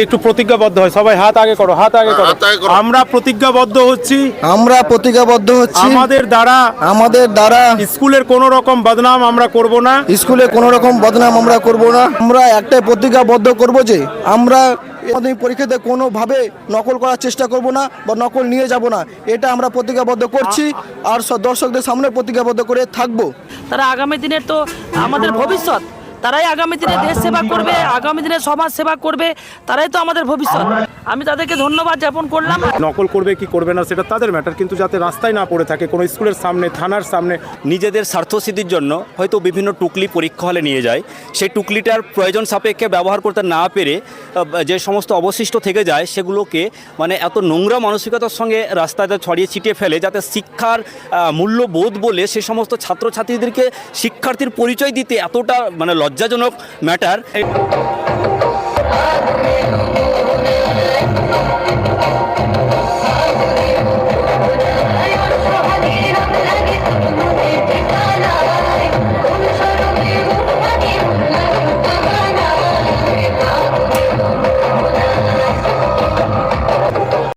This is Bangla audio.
একটু প্রতিজ্ঞাবদ্ধ হয়, সবাই হাত আগে করো, হাত আগে করো। আমরা প্রতিজ্ঞাবদ্ধ হচ্ছি, আমাদের দ্বারা স্কুলের কোনো রকম বদনাম আমরা করব না, আমরা একটাই প্রতিজ্ঞাবদ্ধ করব যে আমরা মাধ্যমিক পরীক্ষাতে কোনোভাবে নকল করার চেষ্টা করব না বা নকল নিয়ে যাব না। এটা আমরা প্রতিজ্ঞাবদ্ধ করছি আর দর্শকদের সামনে প্রতিজ্ঞাবদ্ধ করে থাকবো। তারা আগামী দিনের তো আমাদের ভবিষ্যৎ, তারাই আগামী দিনে দেশ সেবা করবে, আগামী দিনে সমাজ সেবা করবে, তারাই তো আমাদের ভবিষ্যৎ। আমি তাদেরকে ধন্যবাদ জ্ঞাপন করলাম। নকল করবে কি করবে না সেটা তাদের ম্যাটার, কিন্তু যাতে রাস্তায় না পড়ে থাকে কোনো স্কুলের সামনে, থানার সামনে। নিজেদের স্বার্থসিদ্ধির জন্য হয়তো বিভিন্ন টুকলি পরীক্ষা হলে নিয়ে যায়, সেই টুকলিটার প্রয়োজন সাপেক্ষে ব্যবহার করতে না পেরে যে সমস্ত অবশিষ্ট থেকে যায় সেগুলোকে মানে এত নোংরা মানসিকতার সঙ্গে রাস্তাতে ছড়িয়ে ছিটিয়ে ফেলে, যাতে শিক্ষার মূল্যবোধ বলে সে সমস্ত ছাত্রছাত্রীদেরকে শিক্ষার্থীর পরিচয় দিতে এতটা মানে লজ্জাজনক ম্যাটার।